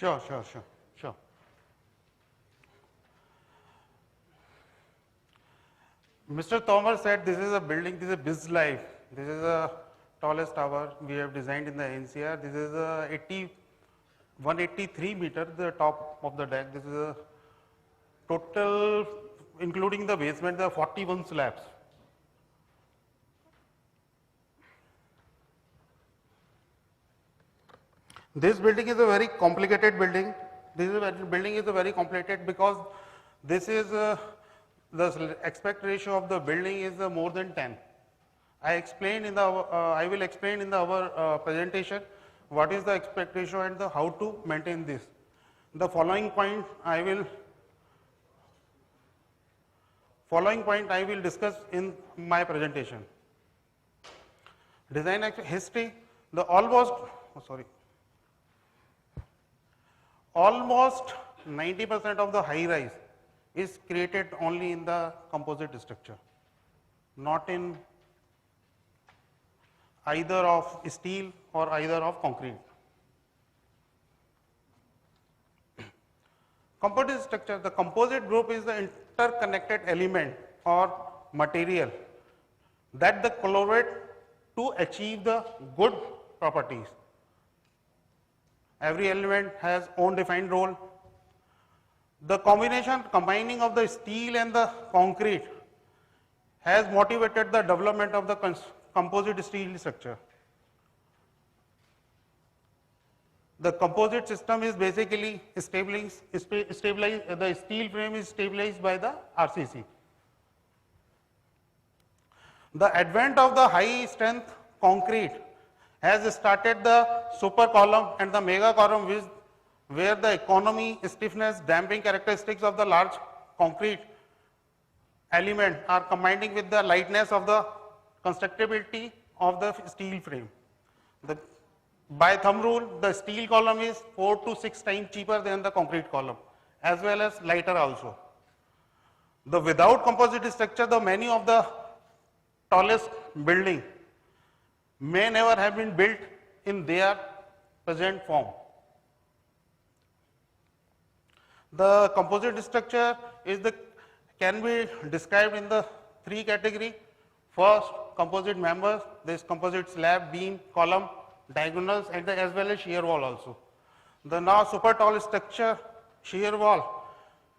Sure. Mr. Tomar said this is a building, this is a BizLife. This is the tallest tower we have designed in the NCR. This is a 183 meter, the top of the deck. This is a total, including the basement, there are 41 slabs. This building is a very complicated building. Building is a very complicated because this is the aspect ratio of the building is more than 10. I will explain in our presentation what is the aspect ratio and how to maintain this. The following point I will discuss in my presentation. Design history. The almost 90% of the high rise is created only in the composite structure, not in either of steel or either of concrete. Composite structure, the composite group is the interconnected element or material that the collaborate to achieve the good properties. Every element has own defined role. The combining of the steel and the concrete has motivated the development of the composite steel structure. The composite system is basically the steel frame is stabilized by the RCC. The advent of the high strength concrete has started the super column and the mega column, where the economy, stiffness, damping characteristics of the large concrete element are combining with the lightness of the constructability of the steel frame. By thumb rule, the steel column is 4 to 6 times cheaper than the concrete column, as well as lighter also. Without composite structure, the many of the tallest building may never have been built in their present form. The composite structure can be described in the 3 categories. First, composite members, this composite slab, beam, column, diagonals, and as well as shear wall also. The now super tall structure, shear wall,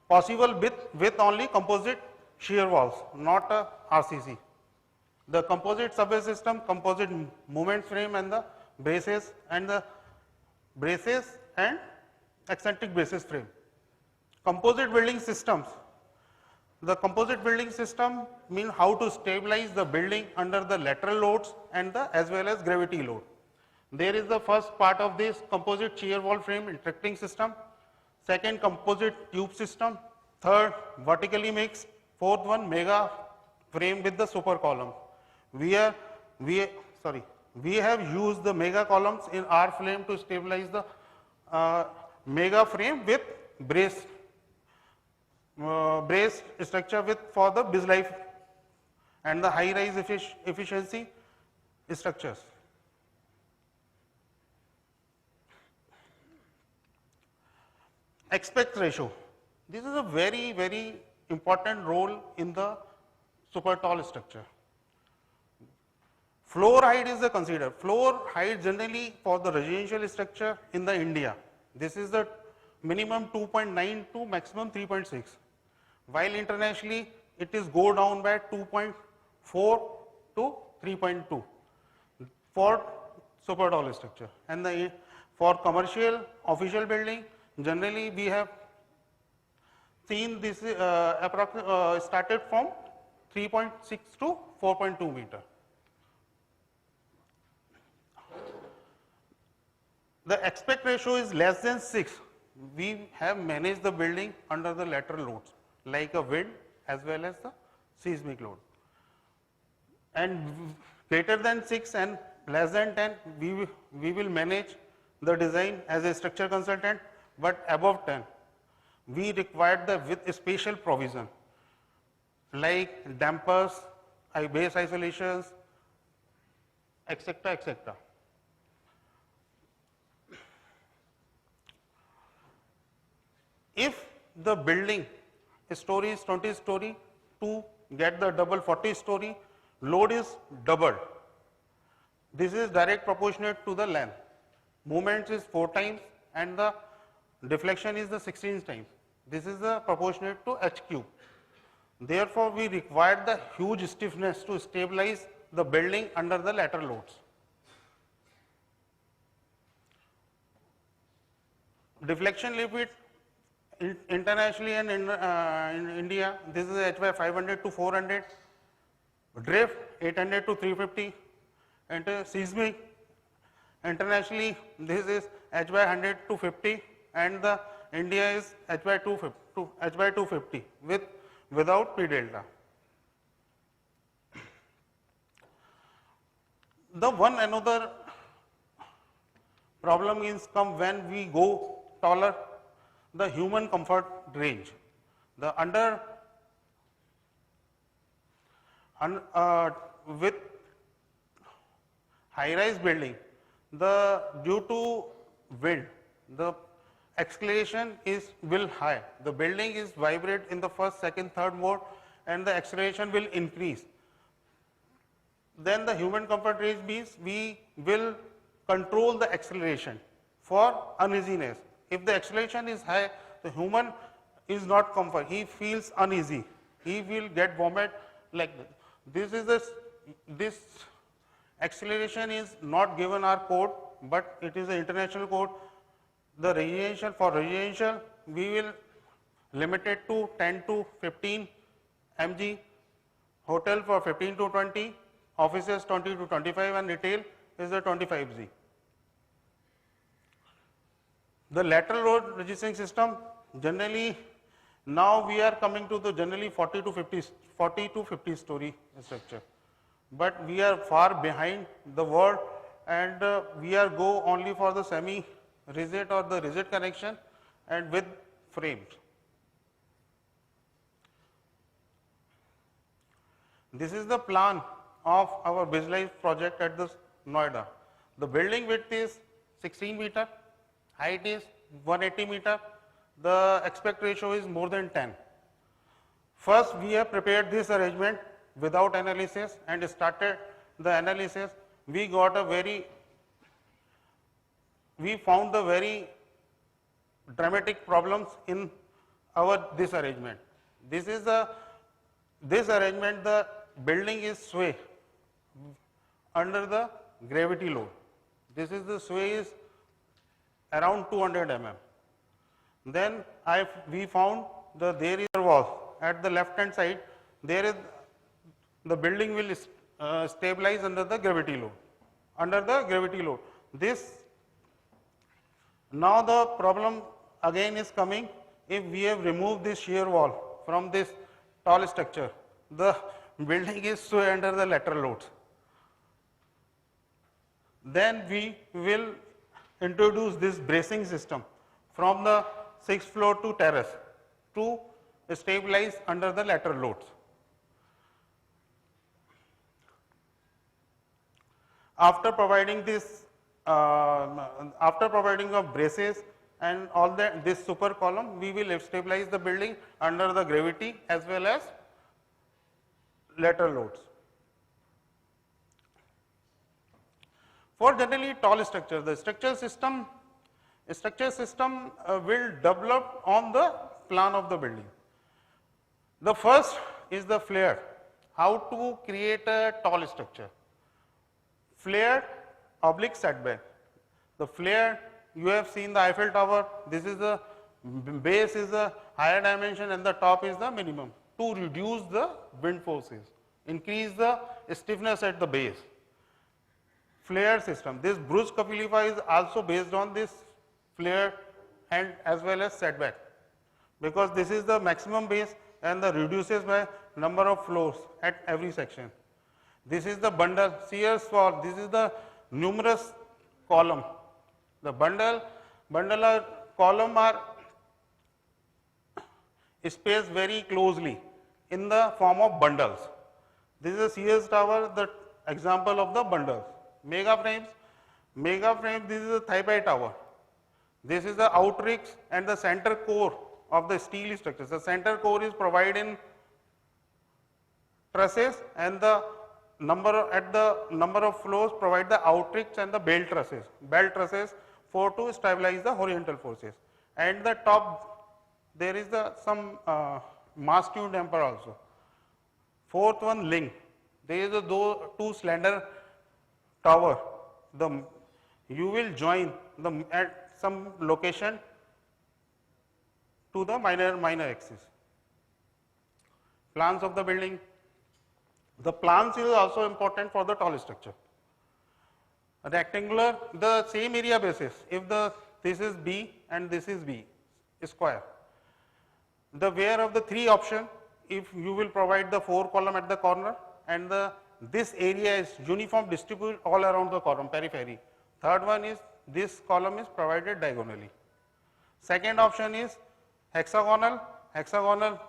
possible with only composite shear walls, not a RCC. The composite subway system, composite movement frame, and the braces and eccentric braces frame. Composite building systems. The composite building system means how to stabilize the building under the lateral loads and as well as gravity load. There is the first part of this composite shear wall frame interacting system. Second, composite tube system. Third, vertically mixed. Fourth one, mega frame with the super column. We have used the mega columns in our frame to stabilize the mega frame with brace structure for the BizLife and the high rise efficiency structures. Aspect ratio. This is a very, very important role in the super tall structure. Floor height is considered. Floor height generally for the residential structure in the India, this is the minimum 2.9 to maximum 3.6. While internationally it is go down by 2.4 to 3.2 for super tall structure. And for commercial official building, generally we have seen this started from 3.6 to 4.2 meter. The aspect ratio is less than 6. We have managed the building under the lateral loads like a wind as well as the seismic load. And greater than 6 and less than 10, we will manage the design as a structure consultant, but above 10, we require with spatial provision like dampers, base isolations, etc., etc. the building story is 20 story, to get the double 40 story, load is doubled. This is direct proportionate to the length. Movement is 4 times and the deflection is the 16 times. This is the proportionate to h cube. Therefore, we require the huge stiffness to stabilize the building under the lateral loads. Deflection limit internationally and in India, this is h by 500 to 400, drift 800 to 350, and seismic internationally this is h by 100 to 50, and the India is h by 250 without P delta. The one another problem is come when we go taller, the human comfort range. The with high-rise building, due to wind, the acceleration will high. The building is vibrate in the first, second, third mode, and the acceleration will increase. Then the human comfort range means we will control the acceleration for uneasiness. If the acceleration is high, the human is not comfort. He feels uneasy. He will get vomit like this. This acceleration is not given our code, but it is an international code. The residential we will limit it to 10 to 15 mg, hotel for 15 to 20, offices 20 to 25, and retail is the 25 g. The lateral load resisting system, generally now we are coming to the generally 40 to 50 story structure, but we are far behind the world, and we are go only for the semi rigid or the rigid connection and with frames. This is the plan of our visualized project at the Noida. The building width is 16 meter, height is 180 meter, the aspect ratio is more than 10. First, we have prepared this arrangement without analysis and started the analysis. We found the very dramatic problems in this arrangement. This arrangement, the building is sway under the gravity load. This is the sway is around 200 mm. Then we found there is a wall at the left hand side. There is the building will stabilize under the gravity load. Now the problem again is coming. If we have removed this shear wall from this tall structure, the building is sway under the lateral loads. Then we will introduce this bracing system from the 6th floor to terrace to stabilize under the lateral loads. After providing this, after providing of braces and all this super column, we will stabilize the building under the gravity as well as lateral loads. For generally tall structure, the structure system will develop on the plan of the building. The first is the flare. How to create a tall structure? Flared oblique setback. The flare, you have seen the Eiffel Tower. This is the base is the higher dimension and the top is the minimum to reduce the wind forces, increase the stiffness at the base. Flare system. This Burj Khalifa is also based on this flare and as well as setback, because this is the maximum base and the reduces by number of floors at every section. This is the bundle shears wall. This is the numerous column. The bundle or column are spaced very closely in the form of bundles. This is a Sears Tower, the example of the bundles. Mega frame, this is a Thai Pai tower. This is the outrigs and the center core of the steel structures. The center core is provided in trusses, and the number of floors provide the outriggers and the belt trusses for to stabilize the horizontal forces. And the top there is the some mass tube damper also. Fourth one, link. There is a two slender tower. You will join at some location to the minor axis. Plans of the building. The plans is also important for the tall structure. A rectangular, the same area basis. If this is B and this is B square, the where of the three option, if you will provide the 4 column at the corner, and this area is uniform distributed all around the column periphery. Third one is this column is provided diagonally. Second option is hexagonal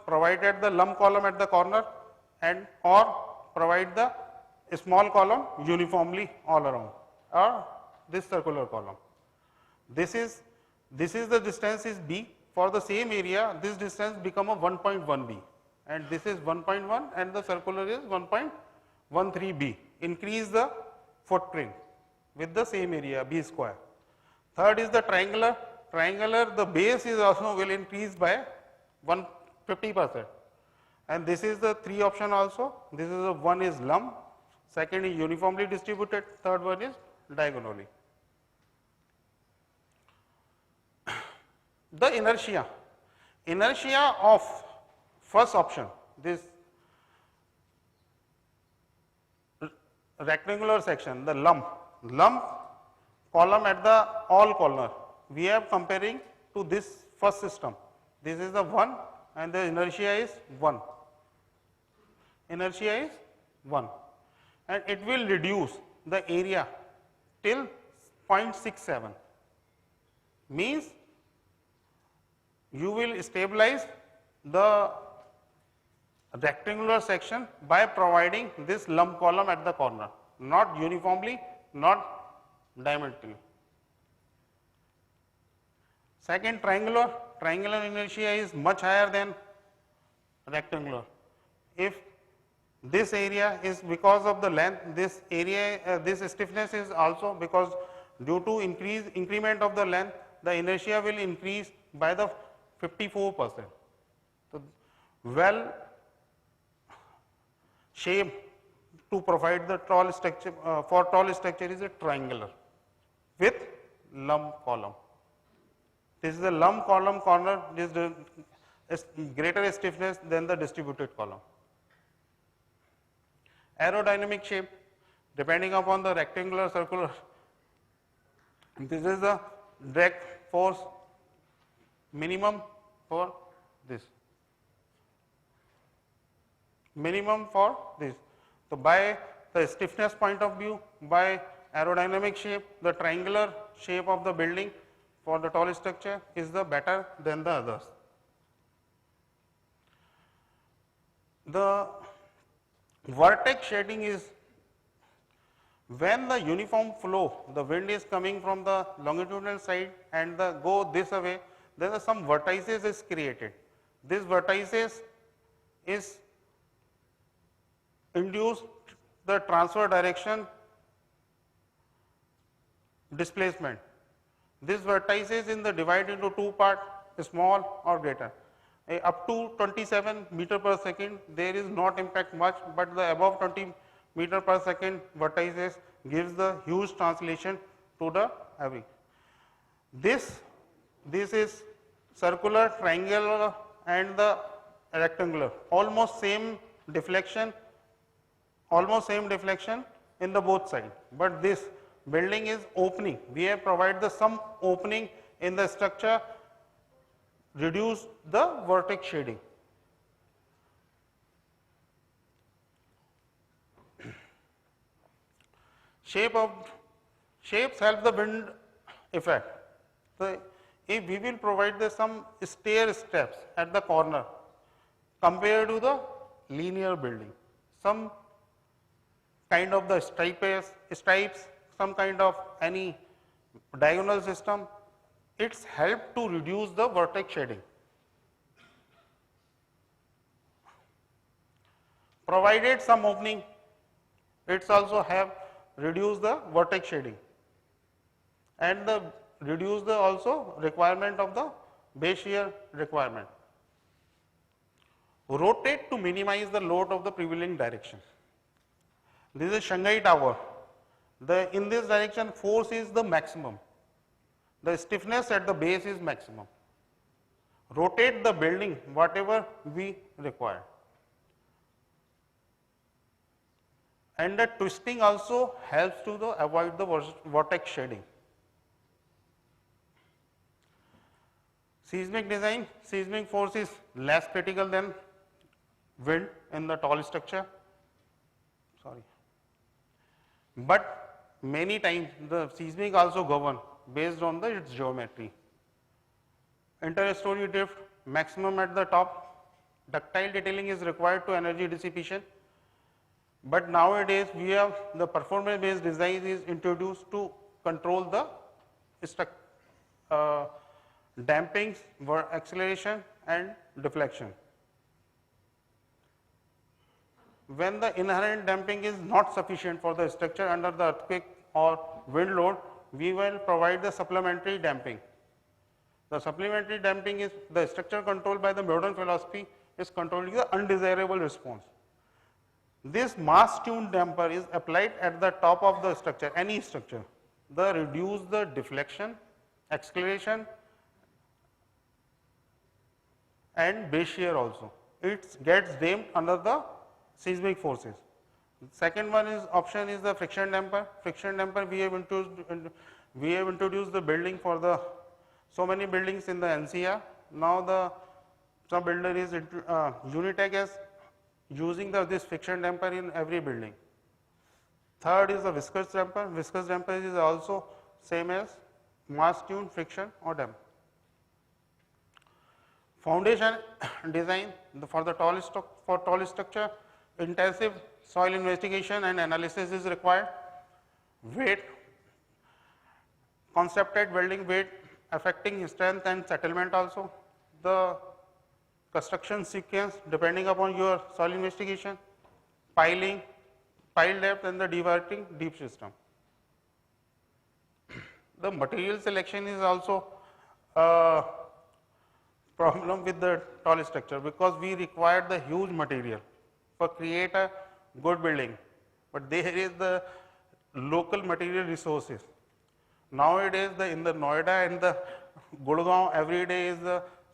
provided the lump column at the corner, and or provide the small column uniformly all around, or this circular column. This is the distance is B. For the same area, this distance become a 1.1 B, and this is 1.1, and the circular is 1.13 B. Increase the footprint with the same area B square. Third is the triangular. The base is also will increase by 150%. And this is the three option also. This is one is lump, second is uniformly distributed, third one is diagonally. The inertia of first option, this rectangular section, the lump column at the all corner, we are comparing to this first system. This is the 1 and the inertia is 1. Inertia is 1, and it will reduce the area till 0.67, means you will stabilize the rectangular section by providing this lump column at the corner, not uniformly, not diametrically. Second, triangular inertia is much higher than rectangular. If this area is because of the length, this area, this stiffness is also because due to increment of the length, the inertia will increase by the 54%. So, well shape to provide the tall structure for tall structure is a triangular with lump column. This is the lump column corner, this is greater stiffness than the distributed column. Aerodynamic shape, depending upon the rectangular, circular, this is the drag force minimum for this, minimum for this. So, by the stiffness point of view, by aerodynamic shape, the triangular shape of the building for the tall structure is the better than the others. The vortex shading is when the uniform flow, the wind is coming from the longitudinal side and the go this away, there are some vortices is created. This vortices is induce the transfer direction displacement. This vortices in the divide into two part, small or greater. Up to 27 meter per second, there is not impact much, but the above 20 meter per second vortices gives the huge translation to the every. This is circular, triangular and the rectangular, almost same deflection in the both side, but this building is opening. We have provided some opening in the structure, reduce the vortex shading. Shapes help the wind effect. So, if we will provide some stair steps at the corner compared to the linear building, some kind of the stripes, some kind of any diagonal system, it's helped to reduce the vortex shading. provided some opening, it's also have reduced the vortex shading and the reduce the also requirement of the base shear requirement. Rotate to minimize the load of the prevailing direction. This is Shanghai Tower. In this direction force is the maximum. The stiffness at the base is maximum. Rotate the building whatever we require. And the twisting also helps to avoid the vortex shading. Seismic design, seismic force is less critical than wind in the tall structure. Sorry. But many times the seismic also govern based on its geometry. Inter-story drift maximum at the top. Ductile detailing is required to energy dissipation. But nowadays we have the performance based design is introduced to control the dampings, acceleration and deflection. When the inherent damping is not sufficient for the structure under the earthquake or wind load, we will provide the supplementary damping. The supplementary damping is the structure controlled by the modern philosophy is controlling the undesirable response. This mass tuned damper is applied at the top of the structure, any structure. The reduce the deflection, acceleration and base shear also. It gets damped under the seismic forces. Second one is option is the friction damper. Friction damper we have introduced the building for the so many buildings in the NCR. Now some builder is Unitech is using this friction damper in every building. Third is the viscous damper. Viscous damper is also same as mass tuned friction or damper. Foundation design for the tall structure, intensive soil investigation and analysis is required. Weight, concepted welding weight affecting strength and settlement also. The construction sequence depending upon your soil investigation, piling, pile depth and the diverting deep system. The material selection is also a problem with the tall structure because we require the huge material for create a good building, but there is the local material resources. Nowadays in the Noida and the Gurgaon every day is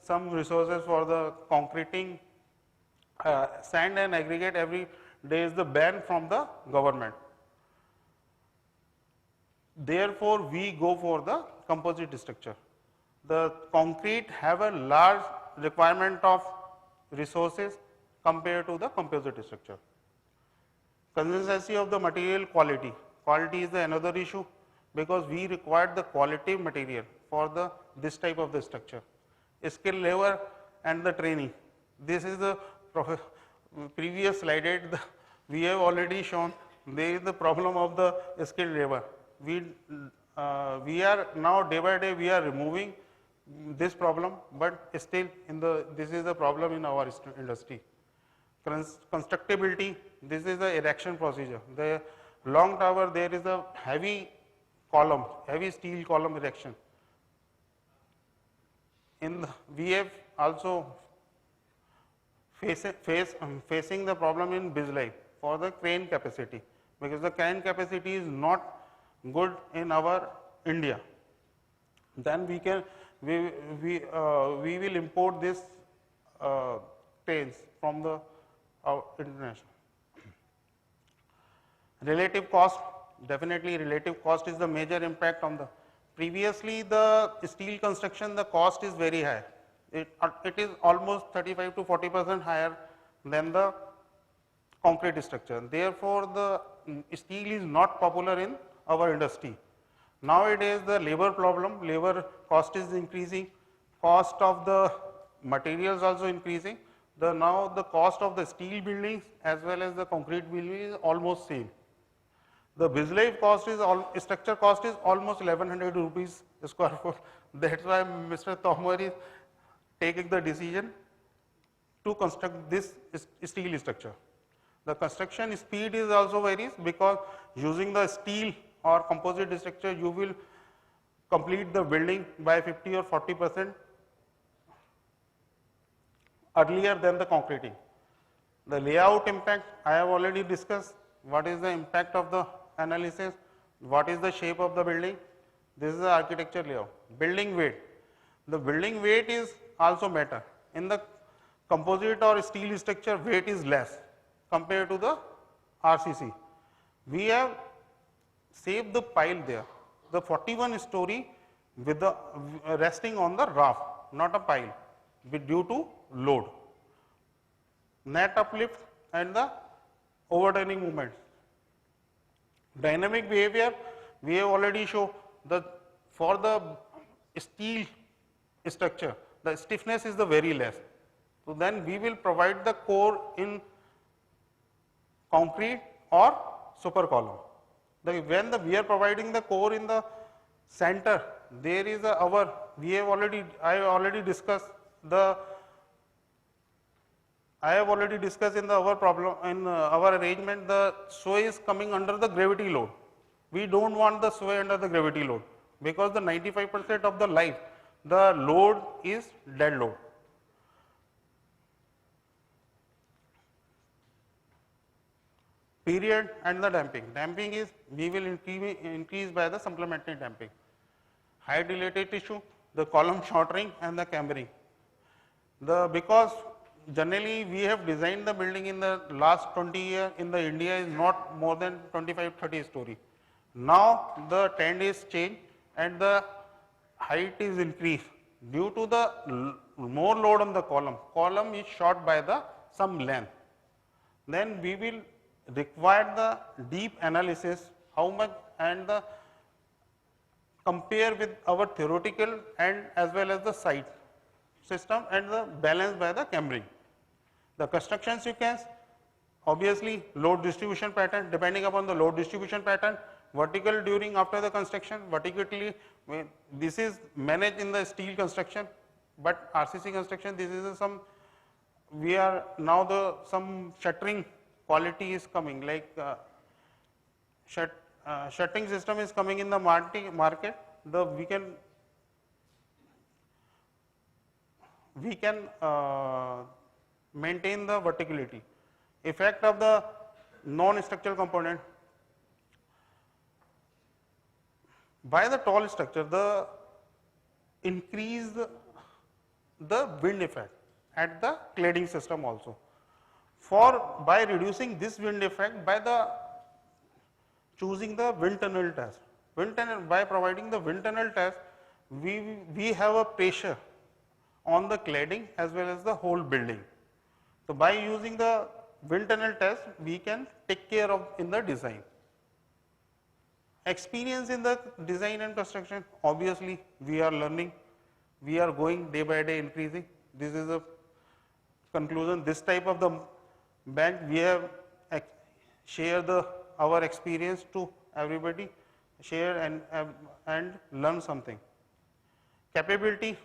some resources for the concreting, sand and aggregate every day is the ban from the government. Therefore, we go for the composite structure. The concrete have a large requirement of resources compared to the composite structure. Consistency of the material quality. Quality is another issue because we require the quality material for this type of the structure. Skill level and the training. This is the previous slide. We have already shown there is the problem of the skill level. We are now day by day we are removing this problem, but still this is a problem in our industry. Constructability, this is the erection procedure. The long tower there is a heavy column, heavy steel column erection. We have also facing the problem in BizLife for the crane capacity because the crane capacity is not good in our India. Then we will import this cranes from the international. Relative cost, definitely relative cost is the major impact on the. Previously the steel construction, the cost is very high. It is almost 35 to 40% higher than the concrete structure. Therefore, the steel is not popular in our industry. Nowadays the labor problem, labor cost is increasing, cost of the materials also increasing. Now the cost of the steel buildings as well as the concrete building is almost same. The BizLife cost is structure cost is almost 1100 rupees a square foot. That's why Mr. Tomar is taking the decision to construct this steel structure. The construction speed is also varies because using the steel or composite structure, you will complete the building by 50 or 40% earlier than the concreting. The layout impact, I have already discussed what is the impact of the analysis, what is the shape of the building. This is the architecture layout. Building weight. The building weight is also matter. In the composite or steel structure, weight is less compared to the RCC. We have saved the pile there. The 41 story with the resting on the raft, not a pile, due to load. Net uplift and the overturning movements. Dynamic behavior, we have already shown the for the steel structure, the stiffness is the very less. So then we will provide the core in concrete or super column. When we are providing the core in the center, there is I have already discussed in our problem in our arrangement, the sway is coming under the gravity load. We don't want the sway under the gravity load because the 95% of the life, the load is dead load. Period and the damping. Damping is we will increase by the supplementary damping. Height related issue, the column shortening and the cambering. Because generally we have designed the building in the last 20 years in the India is not more than 25-30 story. Now the trend is changed and the height is increased due to the more load on the column. Column is short by the some length. Then we will require the deep analysis how much and the compare with our theoretical and as well as the site system and the balance by the cambering. The construction sequence, obviously load distribution pattern, depending upon the load distribution pattern, vertical during after the construction, vertically this is managed in the steel construction, but RCC construction this is some we are now some shuttering quality is coming like shutting system is coming in the market. We can maintain the verticality. Effect of the non-structural component. By the tall structure, the increase the wind effect at the cladding system also. By reducing this wind effect by the choosing the wind tunnel test. By providing the wind tunnel test, we have a pressure on the cladding as well as the whole building. So by using the wind tunnel test, we can take care of in the design. Experience in the design and construction, obviously we are learning, we are going day by day increasing. This is a conclusion. This type of the bank we have shared our experience to everybody, share and learn something. Capability.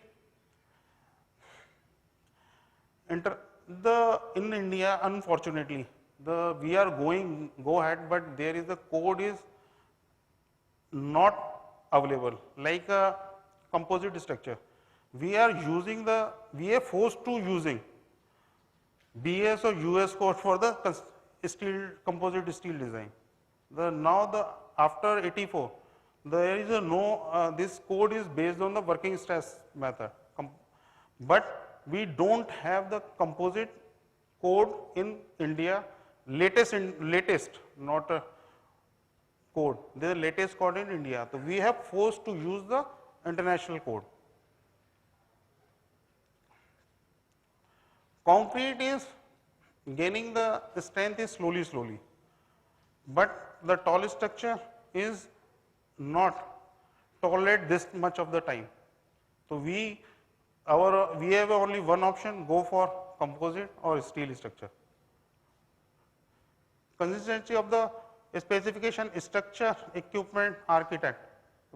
In India, unfortunately, we are go ahead, but there is a code is not available like a composite structure. We are forced to using BS or US code for the composite steel design. After 84, there is this code is based on the working stress method, but we don't have the composite code in India, latest not a code, the latest code in India. So we have forced to use the international code. Concrete is gaining the strength is slowly, but the tall structure is not tolerate this much of the time. So we have only one option, go for composite or steel structure. Consistency of the specification, structure, equipment, architect.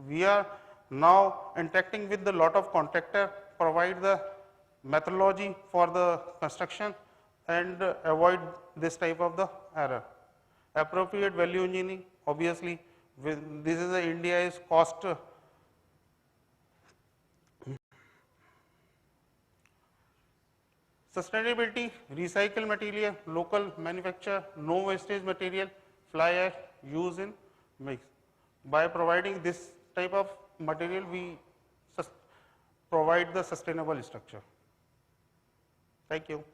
We are now interacting with the lot of contractor, provide the methodology for the construction and avoid this type of the error. Appropriate value engineering, obviously, this is India is cost. Sustainability, recycle material, local manufacture, no wastage material, fly ash, use in mix. By providing this type of material, we provide the sustainable structure. Thank you.